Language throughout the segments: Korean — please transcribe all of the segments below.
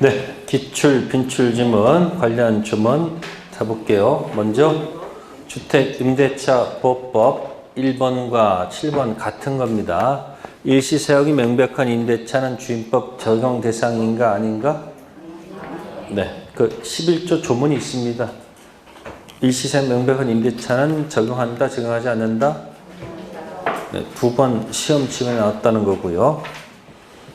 네, 기출, 빈출 지문 관련 주문 잡을게요. 먼저 주택임대차 보호법 1번과 7번 같은 겁니다. 일시사용이 명백한 임대차는 주임법 적용 대상인가 아닌가? 네, 그 11조 조문이 있습니다. 일시사용 명백한 임대차는 적용한다, 적용하지 않는다? 네, 2번 시험 지문에 나왔다는 거고요.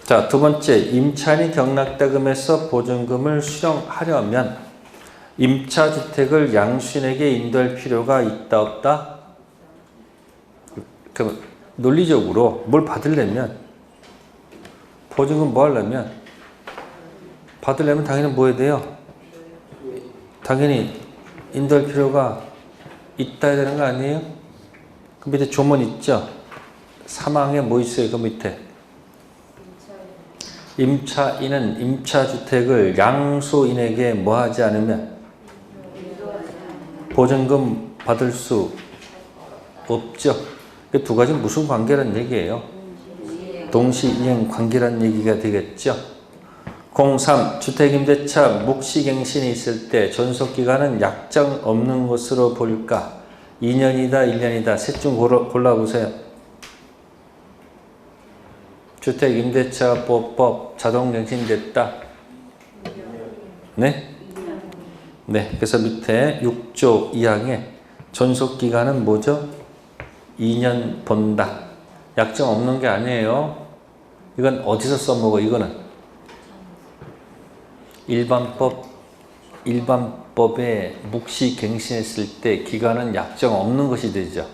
자, 두 번째, 임차인이 경락대금에서 보증금을 수령하려면 임차주택을 양수인에게 인도할 필요가 있다, 없다? 그럼 논리적으로 뭘 받으려면, 보증금 뭐 하려면, 받으려면 당연히 뭐 해야 돼요? 당연히 인도할 필요가 있다 해야 되는 거 아니에요? 그 밑에 조문 있죠? 사망에 뭐 있어요? 그 밑에. 임차인은 임차주택을 양수인에게 뭐 하지 않으면 보증금 받을 수 없죠. 그 두 가지 무슨 관계란 얘기예요? 동시이행 관계란 얘기가 되겠죠. 03. 주택임대차 묵시갱신이 있을 때 존속기간은 약정 없는 것으로 볼까? 2년이다, 1년이다. 셋 중 골라보세요. 주택임대차 보호법 자동갱신됐다. 네? 네. 그래서 밑에 6조 2항에 존속기간은 뭐죠? 2년 본다. 약정 없는 게 아니에요. 이건 어디서 써먹어? 이거는 일반법에 묵시갱신했을 때 기간은 약정 없는 것이 되죠.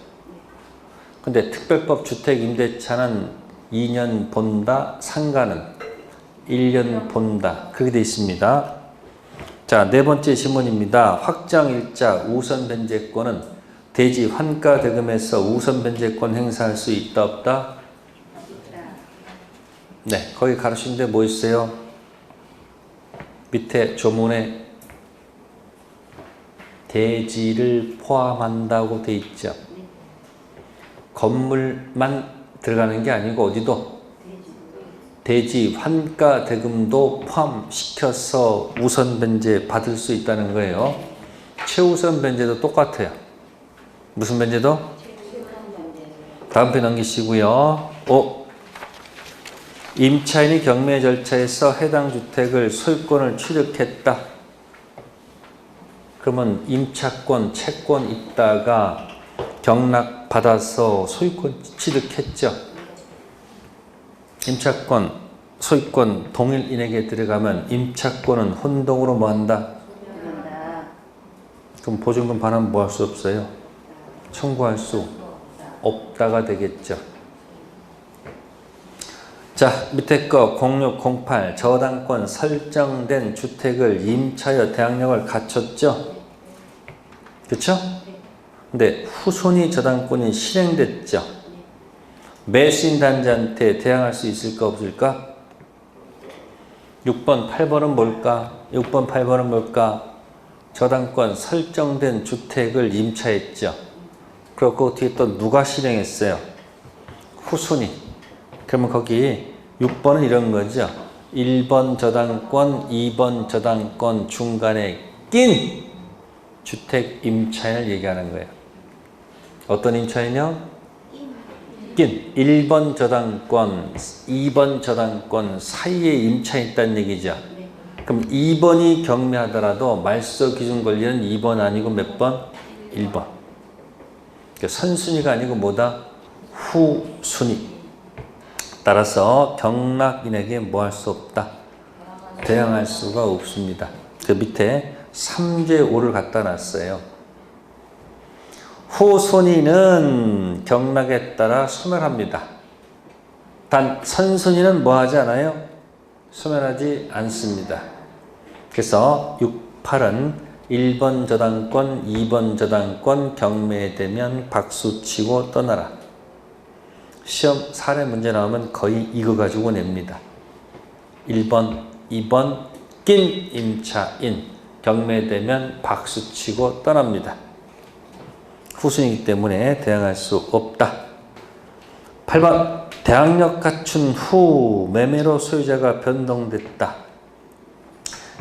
근데 특별법 주택임대차는 2년 본다, 상가는 1년 본다. 그렇게 되어 있습니다. 자, 네 번째 지문입니다. 확정일자 우선변제권은 대지 환가대금에서 우선변제권 행사할 수 있다, 없다? 네, 거기 가르치는데 뭐 있어요? 밑에 조문에 대지를 포함한다고 되어 있죠. 건물만 들어가는 게 아니고 어디도 대지 환가 대금도 포함시켜서 우선 변제 받을 수 있다는 거예요. 최우선 변제도 똑같아요. 무슨 변제도? 다음 편 넘기시고요. 5. 임차인이 경매 절차에서 해당 주택을 소유권을 취득했다. 그러면 임차권, 채권 있다가 경락 받아서 소유권 취득했죠. 임차권, 소유권 동일인에게 들어가면 임차권은 혼동으로 뭐 한다? 그럼 보증금 반환 뭐 할 수 없어요? 청구할 수 없다가 되겠죠. 자, 밑에 거 0608 저당권 설정된 주택을 임차여 대항력을 갖췄죠. 그렇죠? 근데 후손이 저당권이 실행됐죠. 매수인 단지한테 대항할 수 있을까 없을까? 6번, 8번은 뭘까? 6번, 8번은 뭘까? 저당권 설정된 주택을 임차했죠. 그리고 그 뒤에 또 누가 실행했어요? 후손이. 그러면 거기 6번은 이런 거죠. 1번 저당권, 2번 저당권 중간에 낀 주택 임차인을 얘기하는 거예요. 어떤 임차인이요? 낀 1번 저당권, 2번 저당권 사이에 임차인 있다는 얘기죠. 그럼 2번이 경매하더라도 말소 기준 권리는 2번 아니고 몇 번? 1번. 그러니까 선순위가 아니고 뭐다? 후순위. 따라서 경락인에게 뭐 할 수 없다? 대항할 수가 없습니다. 그 밑에 3제 5를 갖다 놨어요. 후손위는 경락에 따라 소멸합니다. 단 선순위는 뭐 하지 않아요? 소멸하지 않습니다. 그래서 6, 8은 1번 저당권, 2번 저당권 경매되면 박수치고 떠나라. 시험 사례 문제 나오면 거의 이거 가지고 냅니다. 1번, 2번 낀 임차인 경매되면 박수치고 떠납니다. 후순이기 때문에 대항할 수 없다. 8번 대항력 갖춘 후 매매로 소유자가 변동됐다.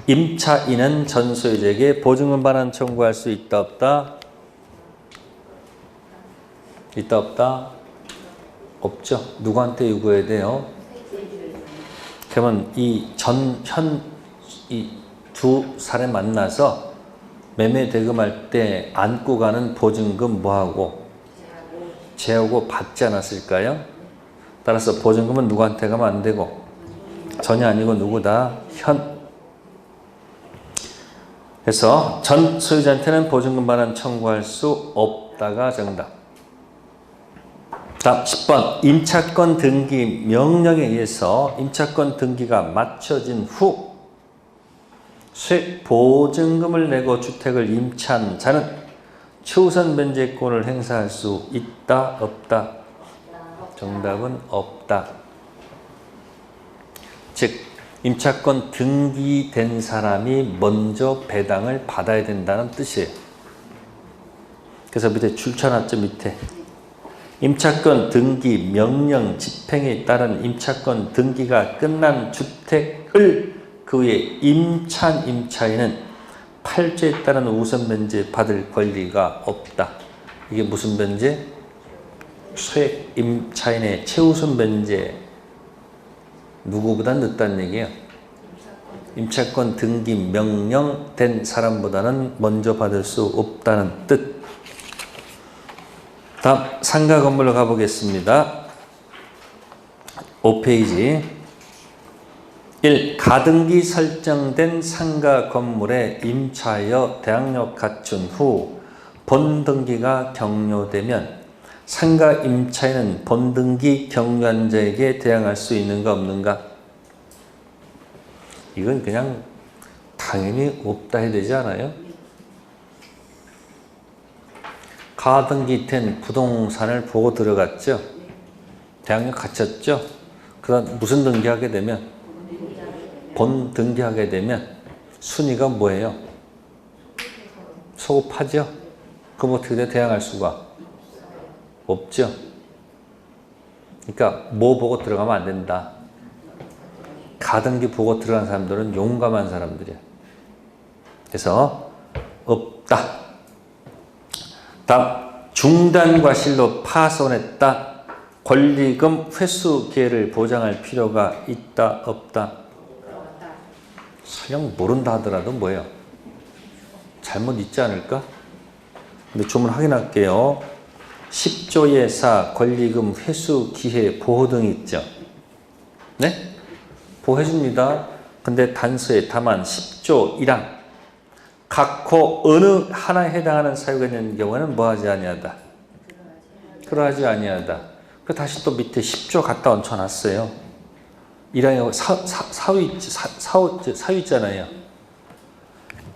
임차인은 전 소유자에게 보증금 반환 청구할 수 있다 없다? 있다 없다? 없죠. 누구한테 요구해야 돼요? 그러면 이 두 사람이 만나서 매매 대금할 때 안고 가는 보증금 뭐하고? 제하고 받지 않았을까요? 따라서 보증금은 누구한테 가면 안 되고 전이 아니고 누구다? 현. 그래서 전 소유자한테는 보증금 반환 청구할 수 없다가 정답. 다음 10번 임차권 등기 명령에 의해서 임차권 등기가 마쳐진 후 수익 보증금을 내고 주택을 임차한 자는 최우선 변제권을 행사할 수 있다 없다? 정답은 없다. 즉 임차권 등기된 사람이 먼저 배당을 받아야 된다는 뜻이에요. 그래서 밑에 줄쳐놨죠. 밑에 임차권 등기 명령 집행에 따른 임차권 등기가 끝난 주택을 그 후에 임차한 임차인은 팔주에 따른 우선 변제 받을 권리가 없다. 이게 무슨 변제? 소액 임차인의 최우선 변제 누구보다 늦다는 얘기예요. 임차권 등기 명령된 사람보다는 먼저 받을 수 없다는 뜻. 다음 상가 건물로 가보겠습니다. 5페이지 1. 가등기 설정된 상가 건물에 임차하여 대항력 갖춘 후 본등기가 격려되면 상가 임차인은 본등기 격려한 자에게 대항할 수 있는가 없는가? 이건 그냥 당연히 없다 해야 되지 않아요? 가등기된 부동산을 보고 들어갔죠? 대항력 갖췄죠? 그다음 무슨 등기하게 되면? 본 등기하게 되면 순위가 뭐예요? 소급하죠? 그럼 어떻게 돼? 대항할 수가 없죠? 그러니까 뭐 보고 들어가면 안 된다. 가등기 보고 들어간 사람들은 용감한 사람들이야. 그래서 없다. 다음 중단과실로 파손했다. 권리금 회수 기회를 보장할 필요가 있다 없다? 설령 모른다 하더라도 뭐예요? 잘못 있지 않을까? 근데 조문 확인할게요. 10조의 4 권리금 회수 기회 보호 등이 있죠. 네? 보호해줍니다. 근데 단서에 다만 10조 1항 각호 어느 하나에 해당하는 사유가 있는 경우에는 뭐하지 아니하다? 그러하지 아니하다. 그 다시 또 밑에 10조 갖다 얹혀놨어요. 1항에 사유 있잖아요.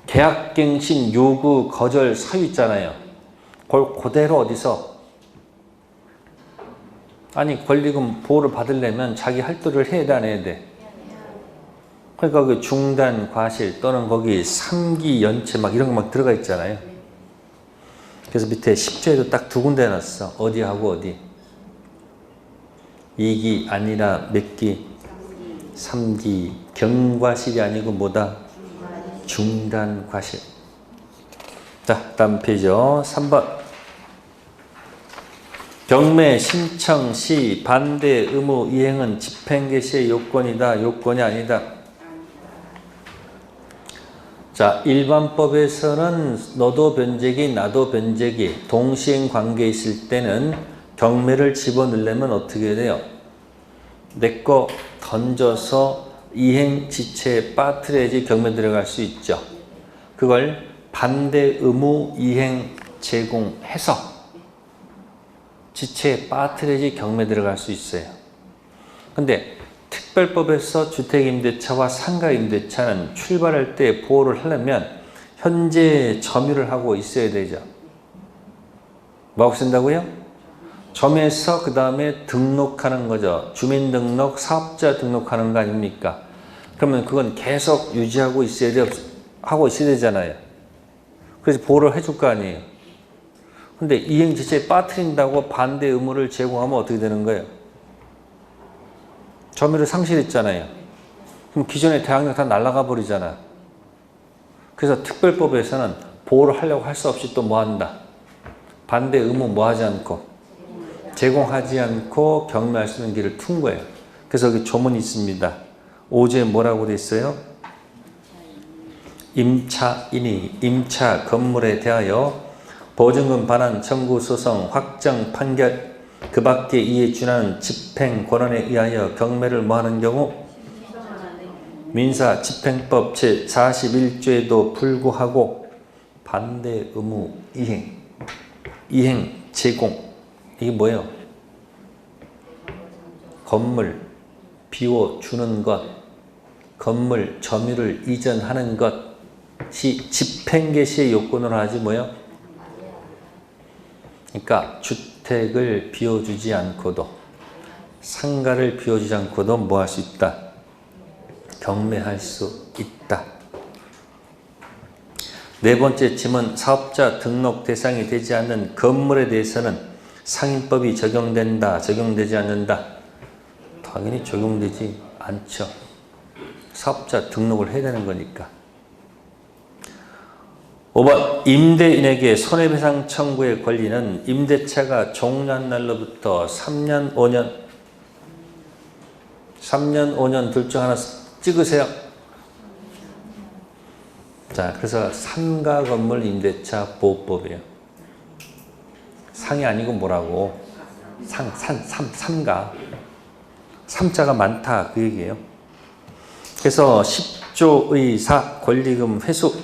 계약갱신 요구 거절 사유 있잖아요. 그걸 그대로 어디서 아니 권리금 보호를 받으려면 자기 할도를 해야 돼 안 해야 돼? 그러니까 그 중단 과실 또는 거기 3기 연체 막 이런 거 막 들어가 있잖아요. 그래서 밑에 10조에도 딱 두 군데 놨어. 어디하고 어디? 2기 아니라 몇 기? 3기 경과실이 아니고 뭐다? 중단 과실. 자, 다음 페이지요. 3번. 경매 신청 시 반대 의무 이행은 집행 개시의 요건이다. 요건이 아니다. 자, 일반법에서는 너도 변제기 나도 변제기 동시행 관계에 있을 때는 경매를 집어넣으려면 어떻게 돼요? 내 거 던져서 이행 지체에 빠뜨려야지 경매 들어갈 수 있죠. 그걸 반대 의무 이행 제공해서 지체에 빠뜨려야지 경매 들어갈 수 있어요. 근데 특별법에서 주택임대차와 상가임대차는 출발할 때 보호를 하려면 현재 점유를 하고 있어야 되죠. 뭐하고 쓴다고요? 점에서 그 다음에 등록하는 거죠. 주민등록, 사업자 등록하는 거 아닙니까? 그러면 그건 계속 유지하고 있어야 하고 있어야 되잖아요. 그래서 보호를 해줄 거 아니에요. 근데 이행 지체에 빠뜨린다고 반대 의무를 제공하면 어떻게 되는 거예요? 점유를 상실했잖아요. 그럼 기존의 대항력 다 날아가 버리잖아. 그래서 특별법에서는 보호를 하려고 할 수 없이 또 뭐 한다? 반대 의무 뭐 하지 않고 제공하지 않고 경매할 수 있는 길을 튼 거예요. 그래서 여기 조문이 있습니다. 5조에 뭐라고 돼 있어요? 임차인이 임차 건물에 대하여 보증금 반환 청구 소송 확정 판결 그 밖에 이에 준하는 집행 권한에 의하여 경매를 뭐하는 경우 민사 집행법 제41조에도 불구하고 반대 의무 이행 제공 이게 뭐예요? 건물 비워주는 것 건물 점유를 이전하는 것이 집행 개시의 요건으로 하지 뭐예요? 그러니까 주택을 비워주지 않고도 상가를 비워주지 않고도 뭐 할 수 있다? 경매할 수 있다. 네 번째 지문 사업자 등록 대상이 되지 않는 건물에 대해서는 상인법이 적용된다. 적용되지 않는다. 당연히 적용되지 않죠. 사업자 등록을 해야 되는 거니까. 5번 임대인에게 손해배상 청구의 권리는 임대차가 종료한 날로부터 3년, 5년 둘 중 하나 찍으세요. 자, 그래서 상가 건물 임대차 보호법이에요. 상이 아니고 뭐라고? 삼가. 삼자가 많다 그 얘기예요. 그래서 10조의 4 권리금 회수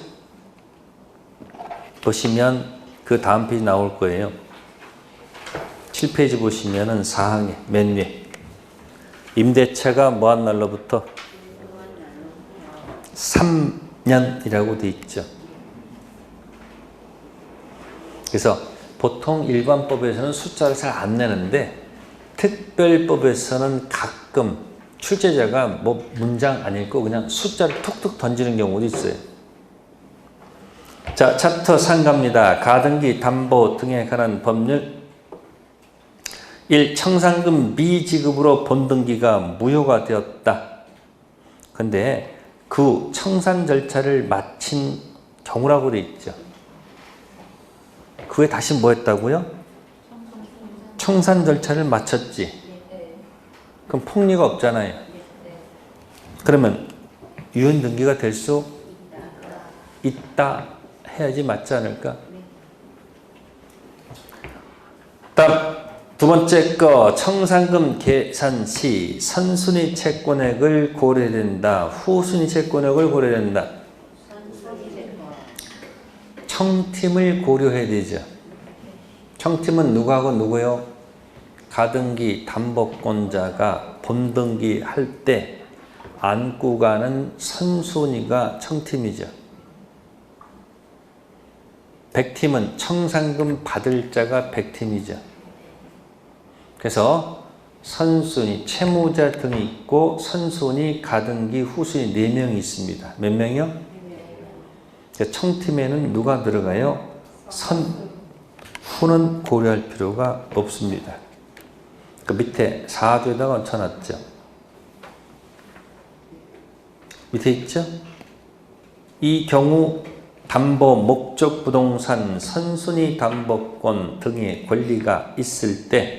보시면 그 다음 페이지 나올 거예요. 7페이지 보시면은 사항에 맨 위에 임대차가 뭐한 날로부터 3년이라고 돼 있죠. 그래서 보통 일반법에서는 숫자를 잘 안 내는데 특별법에서는 가끔 출제자가 뭐 문장 안 읽고 그냥 숫자를 툭툭 던지는 경우도 있어요. 자, 챕터 3 갑니다. 가등기, 담보 등에 관한 법률 1. 청산금 미지급으로 본등기가 무효가 되었다. 근데 그 청산 절차를 마친 경우라고 돼 있죠. 그 후에 다시 뭐 했다고요? 청산 절차를 마쳤지. 그럼 폭리가 없잖아요. 그러면 유연등기가 될 수 있다 해야지 맞지 않을까? 다음 두 번째 거 청산금 계산 시 선순위 채권액을 고려해야 된다. 후순위 채권액을 고려해야 된다. 청팀을 고려해야 되죠. 청팀은 누구하고 누구요? 가등기 담보권자가 본등기 할 때 안고 가는 선순위가 청팀이죠. 백팀은 청산금 받을 자가 백팀이죠. 그래서 선순위, 채무자 등이 있고 선순위, 가등기, 후순위 4명이 있습니다. 몇 명이요? 청팀에는 누가 들어가요? 후는 고려할 필요가 없습니다. 그 밑에 4조에다가 얹혀놨죠. 밑에 있죠? 이 경우 담보 목적 부동산 선순위 담보권 등의 권리가 있을 때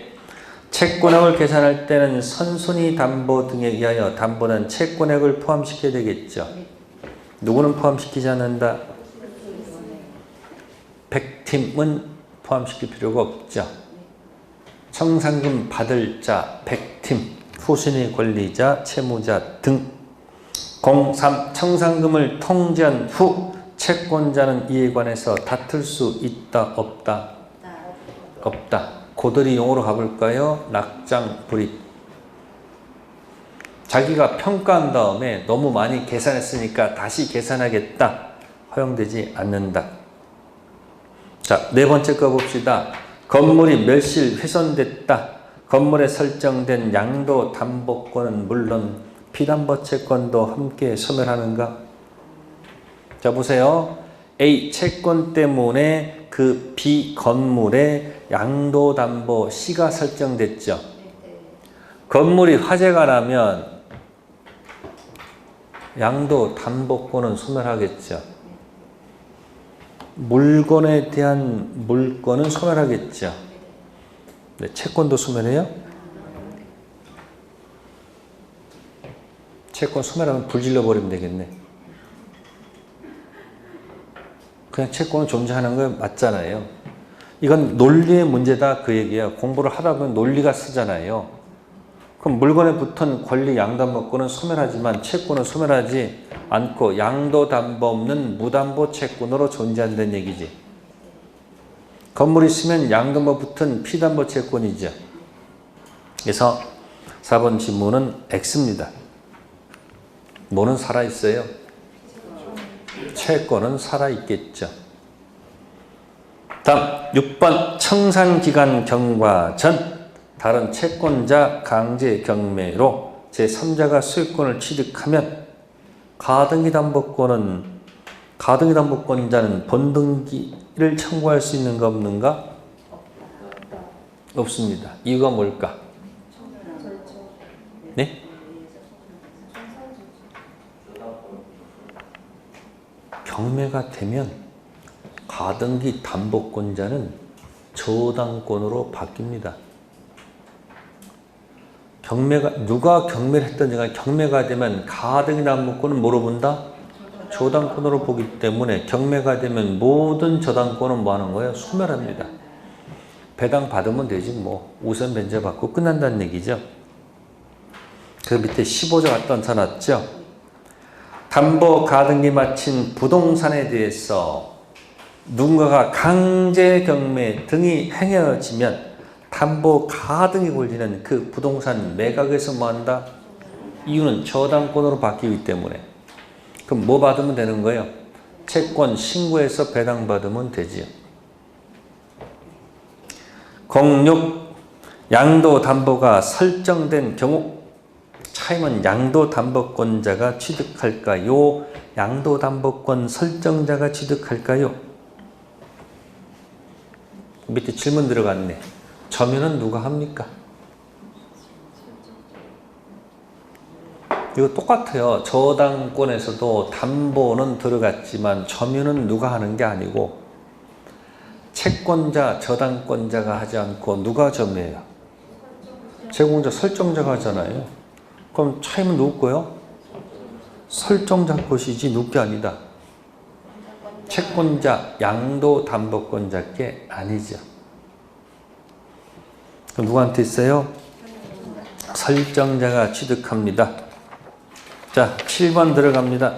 채권액을 계산할 때는 선순위 담보 등에 의하여 담보는 채권액을 포함시켜야 되겠죠. 누구는 포함시키지 않는다? 백팀은 포함시킬 필요가 없죠. 청산금 받을 자, 백팀, 후순위 권리자, 채무자 등 03. 청산금을 통지한 후 채권자는 이에 관해서 다툴 수 있다, 없다? 없다. 고들이 용어로 가볼까요? 낙장 불입. 자기가 평가한 다음에 너무 많이 계산했으니까 다시 계산하겠다. 허용되지 않는다. 자, 네 번째 거 봅시다. 건물이 멸실 훼손됐다. 건물에 설정된 양도 담보권은 물론 피담보 채권도 함께 소멸하는가? 자, 보세요. A 채권 때문에 그 B 건물에 양도담보 C가 설정됐죠. 건물이 화재가 나면 양도담보권은 소멸하겠죠. 물건에 대한 물건은 소멸하겠죠. 네, 채권도 소멸해요? 채권 소멸하면 불질러 버리면 되겠네. 그냥 채권은 존재하는 거 맞잖아요. 이건 논리의 문제다 그 얘기야. 공부를 하다 보면 논리가 쓰잖아요. 그럼 물건에 붙은 권리 양도담보권은 소멸하지만 채권은 소멸하지 않고 양도담보 없는 무담보 채권으로 존재한다는 얘기지. 건물이 있으면 양도담보 붙은 피담보 채권이죠. 그래서 4번 질문은 X입니다. 뭐는 살아있어요? 채권은 살아있겠죠. 다음 6번 청산기간 경과 전 다른 채권자 강제 경매로 제3자가 소유권을 취득하면 가등기 담보권자는 본등기를 청구할 수 있는가 없는가? 없습니다. 이유가 뭘까? 네? 경매가 되면 가등기 담보권자는 저당권으로 바뀝니다. 누가 경매를 했던지가 경매가 되면 가등기 담보권은 뭐로 본다? 저당권으로 보기 때문에 경매가 되면 모든 저당권은 뭐 하는 거예요? 소멸합니다. 배당 받으면 되지 뭐 우선 변제 받고 끝난다는 얘기죠. 그 밑에 15조 갖다 써놨죠. 담보 가등기 마친 부동산에 대해서 누군가가 강제 경매 등이 행해지면 담보 가등이 걸리는 그 부동산 매각에서 뭐 한다? 이유는 저당권으로 바뀌기 때문에. 그럼 뭐 받으면 되는 거예요? 채권 신고해서 배당받으면 되지요. 06. 양도담보가 설정된 경우 차임은 양도담보권자가 취득할까요? 양도담보권 설정자가 취득할까요? 밑에 질문 들어갔네. 점유는 누가 합니까? 이거 똑같아요. 저당권에서도 담보는 들어갔지만 점유는 누가 하는 게 아니고 채권자, 저당권자가 하지 않고 누가 점유해요? 제공자, 설정자가 하잖아요. 그럼 차임은 누구 거요? 설정자 것이지 누구 게 아니다. 채권자, 양도담보권자 게 아니죠. 그럼 누구한테 있어요? 설정자가 취득합니다. 자, 7번 들어갑니다.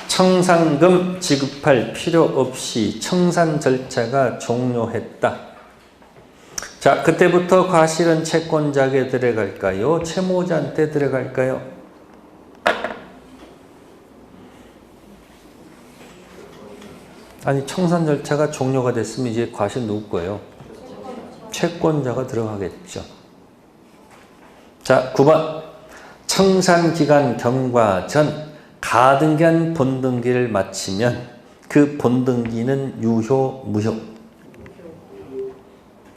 청산금 지급할 필요 없이 청산 절차가 종료했다. 자, 그때부터 과실은 채권자에게 들어갈까요? 채무자한테 들어갈까요? 아니, 청산 절차가 종료가 됐으면 이제 과실 누구 거예요? 채권자가 들어가겠죠. 자, 9번 청산기간 경과 전 가등기한 본등기를 마치면 그 본등기는 유효, 무효?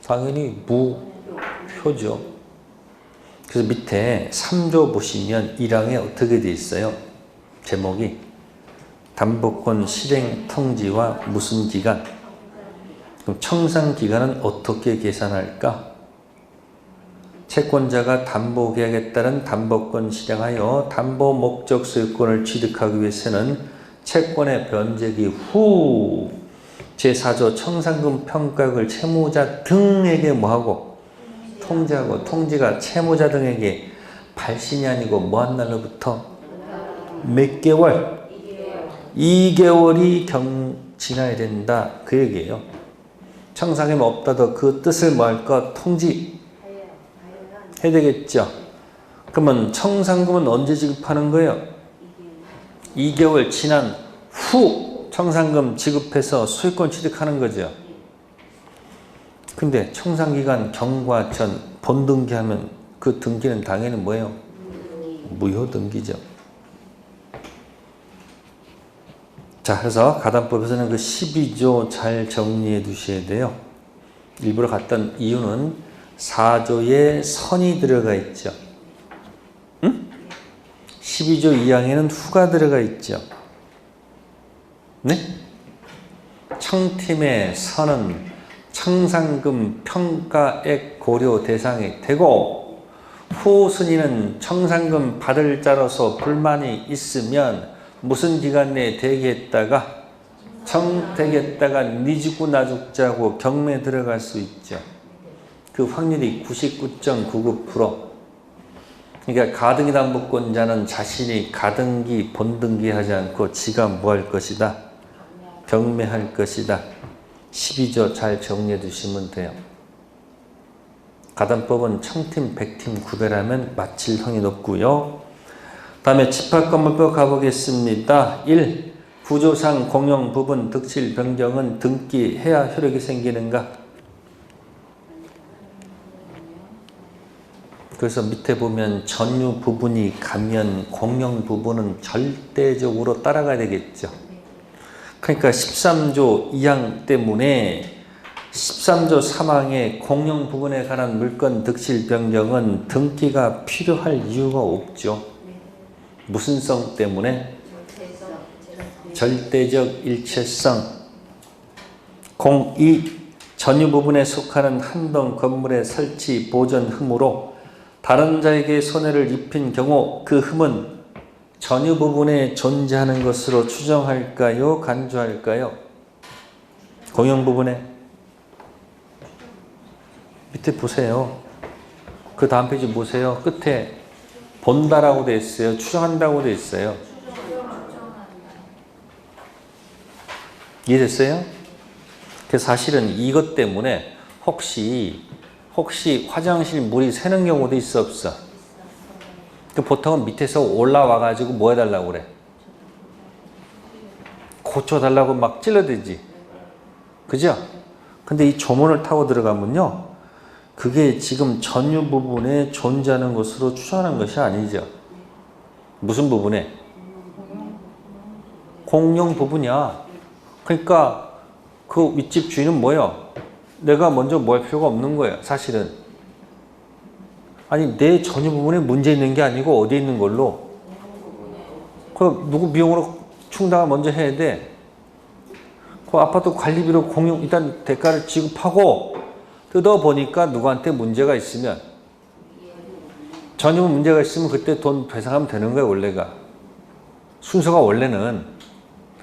당연히 무효죠. 그래서 밑에 3조 보시면 1항에 어떻게 되어 있어요? 제목이 담보권 실행 통지와 무슨 기간? 그럼 청산 기간은 어떻게 계산할까? 채권자가 담보계약에 따른 담보권 실행하여 담보 목적 소유권을 취득하기 위해서는 채권의 변제기 후 제4조 청산금 평가액을 채무자 등에게 뭐하고? 통지하고 통지가 채무자 등에게 발신이 아니고 뭐한 날로부터? 몇 개월? 2개월이 지나야 된다 그 얘기예요. 청산금이 없다도 그 뜻을 뭐 할까? 통지 해야 되겠죠. 그러면 청산금은 언제 지급하는 거예요? 2개월 지난 후 청산금 지급해서 소유권 취득하는 거죠. 근데 청산기간 경과 전 본등기하면 그 등기는 당연히 뭐예요? 무효등기죠. 자, 그래서 가담법에서는 그 12조 잘 정리해 두셔야 돼요. 일부러 갔던 이유는 4조에 선이 들어가 있죠. 응? 12조 2항에는 후가 들어가 있죠. 네? 청팀의 선은 청산금 평가액 고려 대상이 되고 후순위는 청산금 받을 자로서 불만이 있으면 무슨 기간 내에 대기했다가 대기했다가 니 죽고 나 죽자고 경매 들어갈 수 있죠. 그 확률이 99.99%. 그러니까 가등기 담보권자는 자신이 가등기 본등기 하지 않고 지가 뭐 할 것이다? 경매할 것이다. 12조 잘 정리해 두시면 돼요. 가담법은 청팀, 백팀 구별하면 맞힐 확률이 높고요. 다음에 집합건물법 가보겠습니다. 1. 구조상 공용 부분 득실 변경은 등기해야 효력이 생기는가? 그래서 밑에 보면 전유 부분이 가면 공용 부분은 절대적으로 따라가야 되겠죠. 그러니까 13조 2항 때문에 13조 3항의 공용 부분에 관한 물건 득실 변경은 등기가 필요할 이유가 없죠. 무슨 성 때문에? 절대적 일체성. 02. 전유 부분에 속하는 한 동 건물의 설치 보존 흠으로 다른 자에게 손해를 입힌 경우 그 흠은 전유 부분에 존재하는 것으로 추정할까요? 간주할까요? 공용 부분에. 밑에 보세요. 그 다음 페이지 보세요. 끝에 본다라고 되어 있어요. 추정한다고 되어 있어요. 이해됐어요? 그래서 사실은 이것 때문에 혹시 화장실 물이 새는 경우도 있어 없어? 보통은 밑에서 올라와 가지고 뭐 해달라고 그래? 고쳐달라고 막 찔러대지. 그죠? 근데 이 조문을 타고 들어가면요, 그게 지금 전유 부분에 존재하는 것으로 추정하는 것이 아니죠. 무슨 부분에? 공용 부분이야. 그러니까 그 윗집 주인은 뭐예요? 내가 먼저 뭐 할 필요가 없는 거예요. 사실은. 아니 내 전유 부분에 문제 있는 게 아니고 어디에 있는 걸로? 그 누구 비용으로 충당을 먼저 해야 돼. 그 아파트 관리비로 공용 일단 대가를 지급하고 뜯어보니까 누구한테 문제가 있으면 전유 문제가 있으면 그때 돈 배상하면 되는 거예요. 원래가. 순서가 원래는.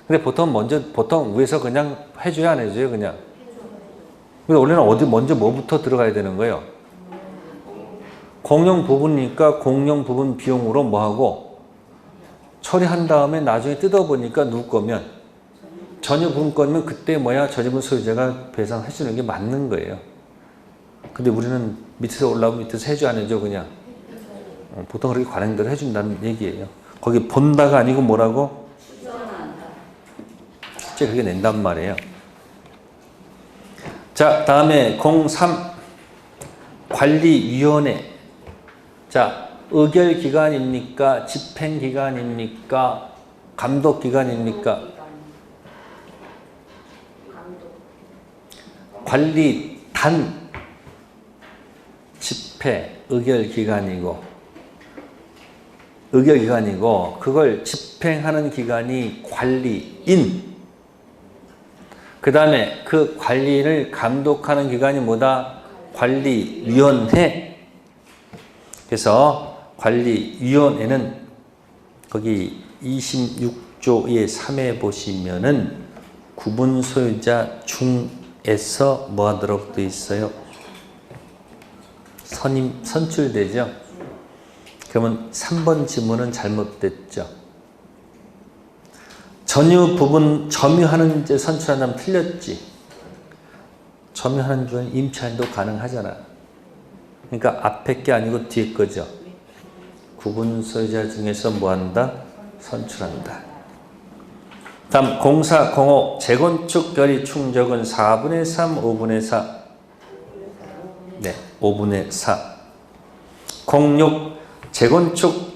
근데 보통 위에서 그냥 해줘요, 안 해줘요, 그냥? 근데 원래는 어디 먼저 뭐부터 들어가야 되는 거예요? 공용 부분이니까 공용 부분 비용으로 뭐 하고 처리한 다음에 나중에 뜯어보니까 누구 거면 전유 부분 거면 그때 전유 부분 소유자가 배상해 주는 게 맞는 거예요. 근데 우리는 밑에서 올라오면 밑에서 해줘, 안 해줘, 그냥? 보통 그렇게 관행 대로 해준다는 얘기예요. 거기 본다가 아니고 뭐라고? 실제 그렇게 낸단 말이에요. 자, 다음에 03 관리위원회. 자, 의결기관입니까? 집행기관입니까? 감독기관입니까? 관리단, 집행, 의결기관이고 그걸 집행하는 기관이 관리인. 그 다음에 그 관리인을 감독하는 기관이 뭐다? 관리위원회. 그래서 관리위원회는 거기 26조의 3에 보시면은 구분 소유자 중에서 뭐 하도록 되어 있어요? 선출되죠? 그러면 3번 지문은 잘못됐죠? 전유 부분 점유하는 데 선출한다면 틀렸지? 점유하는 중에 임차인도 가능하잖아. 그러니까 앞에 게 아니고 뒤에 거죠. 구분 소유자 중에서 뭐한다? 선출한다. 다음 0405 재건축 결의 충족은 4분의 3, 5분의 4. 네, 5분의 4. 06 재건축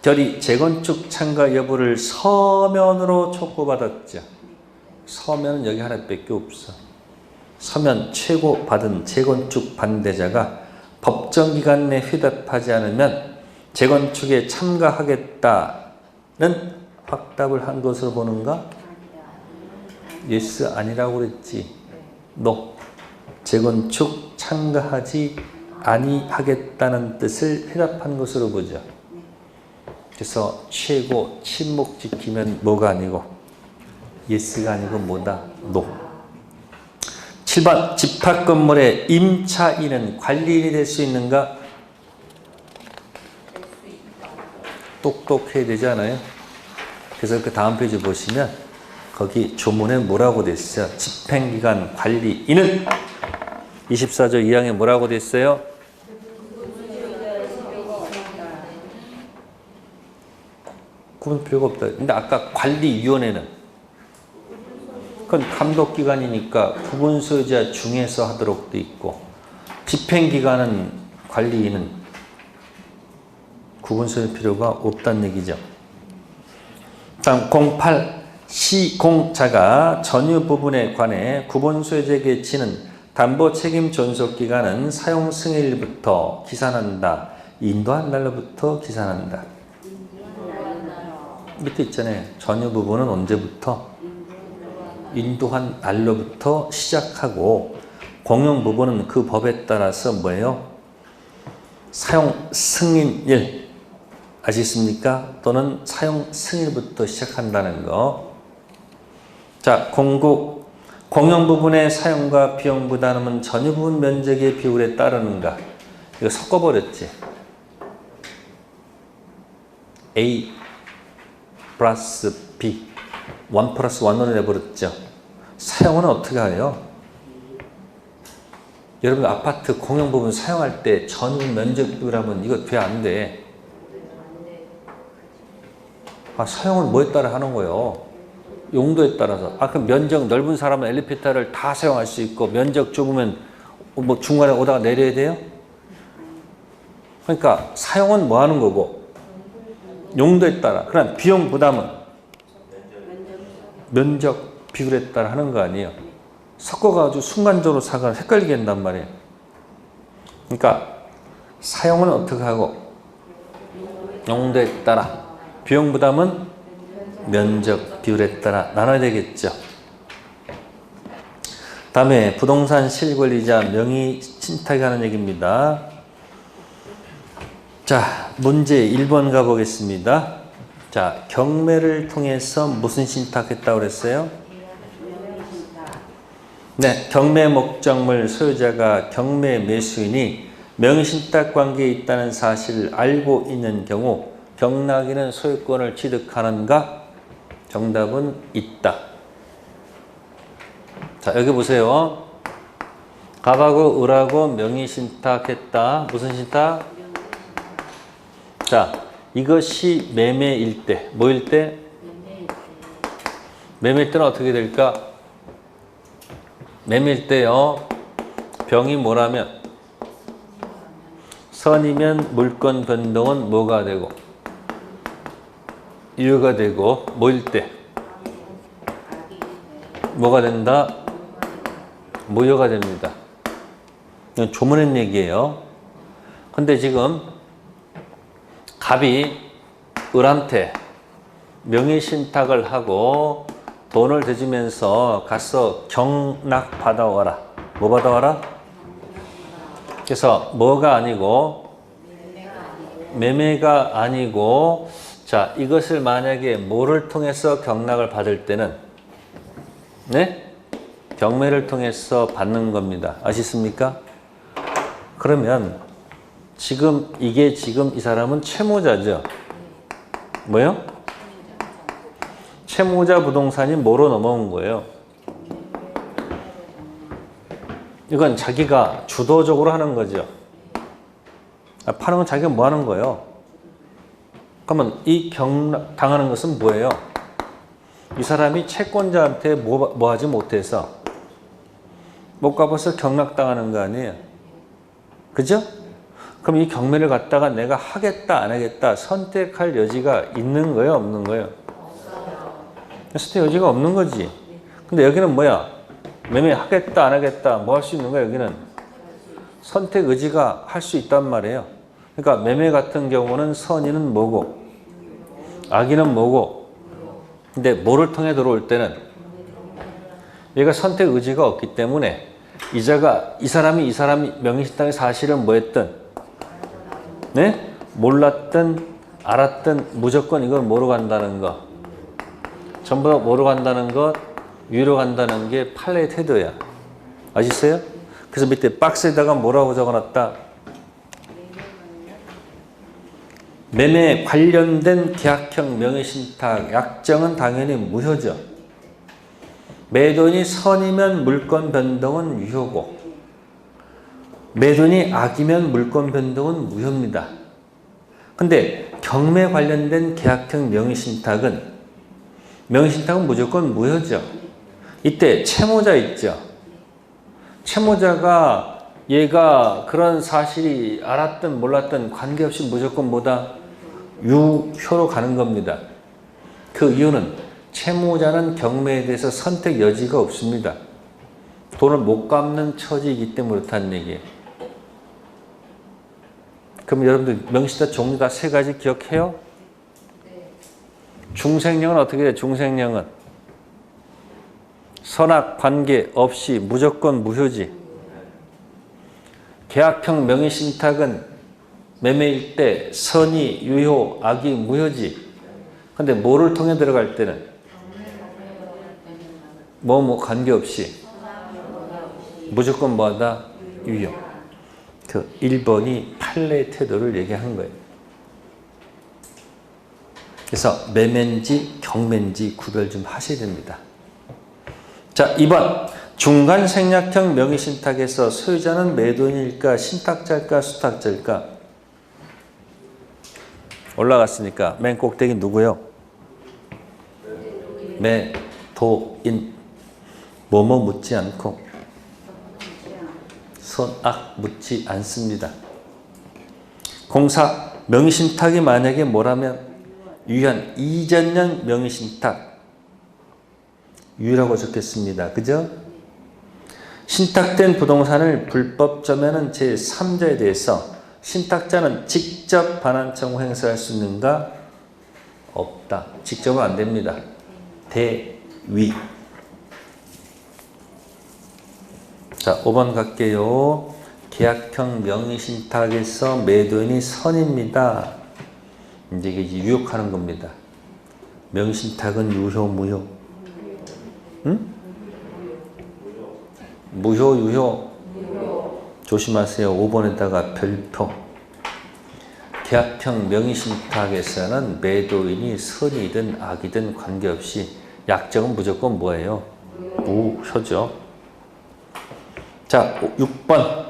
결의 재건축 참가 여부를 서면으로 촉구받았죠. 서면은 여기 하나밖에 없어. 서면 최고 받은 재건축 반대자가 법정기간 내 회답하지 않으면 재건축에 참가하겠다는 확답을 한 것으로 보는가? 예스 아니라고 그랬지. 노. 재건축 참가하지 아니하겠다는 뜻을 해답한 것으로 보죠. 그래서 최고 침묵 지키면 뭐가 아니고 예스가 아니고 뭐다? 노. 7번 집합 건물의 임차인은 관리인이 될 수 있는가? 똑똑해야 되지 않아요? 그래서 그 다음 페이지 보시면 거기 조문에 뭐라고 됐어요? 집행기관 관리인은 24조 2항에 뭐라고 됐어요? 구분 필요가 없다. 근데 아까 관리위원회는 그건 감독기관이니까 구분 소유자 중에서 하도록 돼 있고 집행기관은 관리인은 구분 소유 필요가 없다는 얘기죠. 다음 08 시공자가 전유 부분에 관해 구분 소유자에게 지는 담보 책임 존속 기간은 사용 승일부터 기산한다. 인도한 날로부터 기산한다. 밑에 있잖아요. 전유 부분은 언제부터? 인도한 날로부터 시작하고 공용 부분은 그 법에 따라서 뭐예요? 사용 승인일 아시겠습니까? 또는 사용 승일부터 시작한다는 거. 자, 공공 부분의 사용과 비용 부담은 전유 부분 면적의 비율에 따르는가? 이거 섞어버렸지. A 플러스 B 1 플러스 1을 내버렸죠. 사용은 어떻게 해요? 여러분 아파트 공용 부분 사용할 때 전유 면적 비율하면 이거 돼 안 돼? 사용은 뭐에 따라 하는 거예요? 용도에 따라서. 그럼 면적 넓은 사람은 엘리베이터를 다 사용할 수 있고 면적 좁으면 뭐 중간에 오다가 내려야 돼요? 그러니까 사용은 뭐 하는 거고 용도에 따라. 그럼 비용 부담은 면적 비율에 따라 하는 거 아니에요? 섞어가지고 순간적으로 사가 헷갈리게 한단 말이에요. 그러니까 사용은 어떻게 하고 용도에 따라 비용 부담은 면적 비율에 따라 나눠야 되겠죠. 다음에 부동산 실권리자 명의 신탁이 하는 얘기입니다. 자, 문제 1번 가보겠습니다. 자, 경매를 통해서 무슨 신탁했다고 그랬어요? 네, 경매 목적물 소유자가 경매 매수인이 명의신탁 관계에 있다는 사실을 알고 있는 경우 경락인은 소유권을 취득하는가? 정답은 있다. 자, 여기 보세요. 갑하고 을하고 명의신탁했다. 무슨 신탁? 자, 이것이 매매일 때. 뭐일 때? 매매일 때는 어떻게 될까? 매매일 때요. 병이 뭐라면? 선이면 물권 변동은 뭐가 되고? 유효가 되고 뭐일 때? 뭐가 된다? 무효가 됩니다. 이건 조문의 얘기예요. 근데 지금 갑이 을한테 명의신탁을 하고 돈을 대주면서 가서 경락 받아와라. 뭐 받아와라? 그래서 뭐가 아니고 매매가 아니고 자, 이것을 만약에 뭐를 통해서 경락을 받을 때는 네? 경매를 통해서 받는 겁니다. 아시습니까? 그러면 지금 이게 지금 이 사람은 채무자죠. 뭐요? 채무자 부동산이 뭐로 넘어온 거예요? 이건 자기가 주도적으로 하는 거죠. 파는 건 자기가 뭐 하는 거예요? 그러면 이 경락 당하는 것은 뭐예요? 이 사람이 채권자한테 뭐 하지 못해서 못 갚아서 경락 당하는 거 아니에요? 그죠? 그럼 이 경매를 갖다가 내가 하겠다 안 하겠다 선택할 여지가 있는 거예요? 없는 거예요? 선택 여지가 없는 거지. 근데 여기는 뭐야? 매매 하겠다 안 하겠다 뭐 할 수 있는 거야? 여기는 선택 의지가 할 수 있단 말이에요. 그러니까 매매 같은 경우는 선의는 뭐고 악의는 뭐고 근데 뭐를 통해 들어올 때는 얘가 선택 의지가 없기 때문에 이 사람이 명의신탁의 사실을 뭐 했든, 네? 몰랐든, 알았든 무조건 이걸 뭐로 간다는 거. 전부 다 뭐로 간다는 것, 위로 간다는 게 판례의 태도야. 아시겠어요? 그래서 밑에 박스에다가 뭐라고 적어놨다? 매매에 관련된 계약형 명의신탁 약정은 당연히 무효죠. 매도인이 선이면 물권 변동은 유효고 매도인이 악이면 물권 변동은 무효입니다. 근데 경매 관련된 계약형 명의신탁은 무조건 무효죠. 이때 채무자 있죠. 채무자가 얘가 그런 사실이 알았든 몰랐든 관계없이 무조건 뭐다? 유효로 가는 겁니다. 그 이유는 채무자는 경매에 대해서 선택 여지가 없습니다. 돈을 못 갚는 처지이기 때문에 그렇다는 얘기예요. 그럼 여러분들 명의신탁 종류 다 세 가지 기억해요? 중생령은 어떻게 돼요? 중생령은 선악 관계 없이 무조건 무효지. 계약형 명의신탁은 매매일 때 선이 유효, 악이 무효지. 근데 뭐를 통해 들어갈 때는 뭐 관계없이 무조건 뭐하다? 유효. 그 1번이 판례 태도를 얘기한 거예요. 그래서 매매인지 경매인지 구별 좀 하셔야 됩니다. 자, 2번. 중간 생략형 명의신탁에서 소유자는 매도인일까, 신탁자일까, 수탁자일까? 올라갔으니까 맨 꼭대기 누구요? 매도인. 뭐뭐 묻지 않고 선악 묻지 않습니다. 04. 명의신탁이 만약에 뭐라면 유효한 이전형 명의신탁 유효라고 적겠습니다. 그죠? 신탁된 부동산을 불법 점유하는 제3자에 대해서 신탁자는 직접 반환 청구 행사할 수 있는가? 없다. 직접은 안 됩니다. 대위. 자, 5번 갈게요. 계약형 명의신탁에서 매도인이 선입니다. 이제 이게 유효하는 겁니다. 명의신탁은 유효, 무효? 응? 무효, 유효? 조심하세요. 5번에다가 별표. 계약형 명의신탁에서는 매도인이 선이든 악이든 관계없이 약정은 무조건 뭐예요? 무효죠. 자, 6번.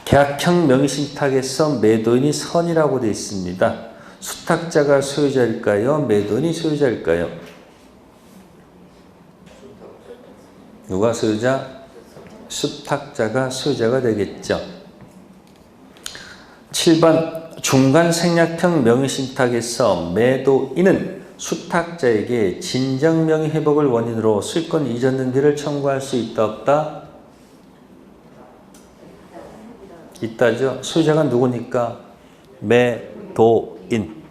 계약형 명의신탁에서 매도인이 선이라고 되어 있습니다. 수탁자가 소유자일까요? 매도인이 소유자일까요? 누가 소유자? 수탁자가 소유자가 되겠죠. 7번. 중간 생략형 명의신탁에서 매도인은 수탁자에게 진정명의 회복을 원인으로 수익권 이전 등기를 청구할 수 있다 없다? 있다죠. 소유자가 누구니까? 매도인.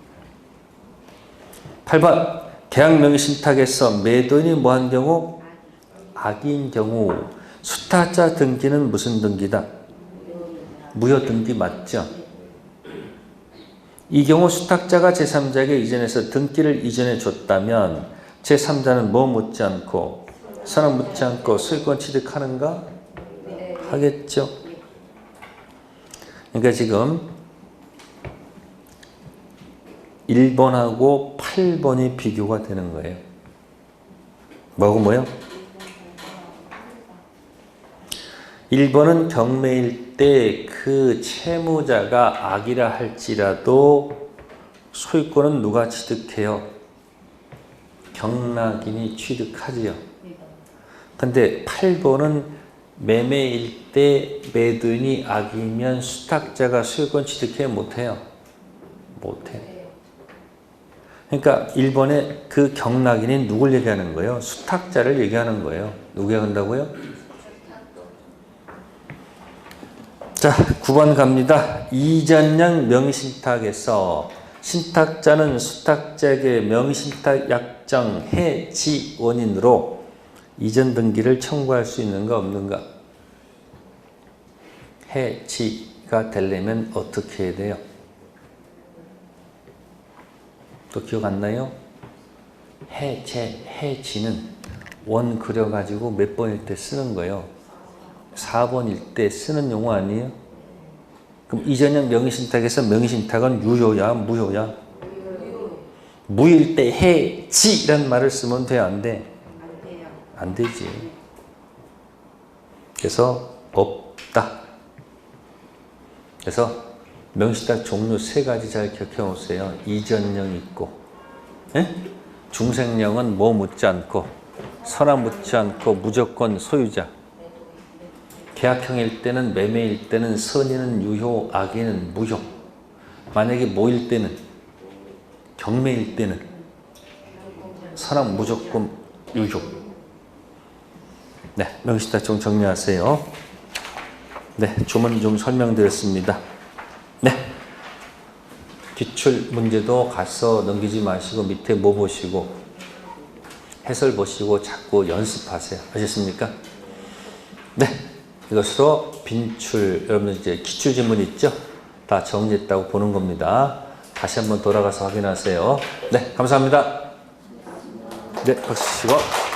8번. 계약 명의신탁에서 매도인이 뭐한 경우? 악인 경우. 수탁자 등기는 무슨 등기다? 무효 등기 맞죠? 이 경우 수탁자가 제3자에게 이전해서 등기를 이전해 줬다면 제3자는 뭐 묻지 않고 선언 묻지 않고 소유권 취득하는가? 하겠죠. 그러니까 지금 1번하고 8번이 비교가 되는 거예요. 뭐하고 뭐요? 1번은 경매일 때 그 채무자가 악이라 할지라도 소유권은 누가 취득해요? 경락인이 취득하지요. 근데 8번은 매매일 때 매도인이 악이면 수탁자가 소유권 취득해요? 못해요? 못해요. 그러니까 1번에 그 경락인이 누굴 얘기하는 거예요? 수탁자를 얘기하는 거예요. 누구 얘기한다고요? 자, 9번 갑니다. 이전형 명의신탁에서 신탁자는 수탁자에게 명의신탁 약정 해지 원인으로 이전 등기를 청구할 수 있는가 없는가? 해지가 되려면 어떻게 해야 돼요? 또 기억 안 나요? 해지는 원 그려가지고 몇 번일 때 쓰는 거예요? 4번일 때 쓰는 용어 아니에요? 그럼 이전형 명의신탁에서 명의신탁은 유효야 무효야? 무효일 때 해지라는 말을 쓰면 돼 안 돼? 안 되지. 그래서 없다. 그래서 명의신탁 종류 3가지 잘 기억해 놓으세요. 이전형 있고, 예? 중생령은 뭐 묻지 않고, 선악 묻지 않고 무조건 소유자. 계약형일 때는, 매매일 때는 선의는 유효, 악의는 무효. 만약에 모일 때는, 경매일 때는 선악 무조건 유효. 네, 명의신탁 좀 정리하세요. 네, 주문 좀 설명드렸습니다. 네, 기출 문제도 가서 넘기지 마시고 밑에 뭐 보시고 해설 보시고 자꾸 연습하세요. 아셨습니까? 네, 이것으로 빈출, 여러분 이제 기출 지문 있죠? 다 정리했다고 보는 겁니다. 다시 한번 돌아가서 확인하세요. 네, 감사합니다. 네, 박수 치고.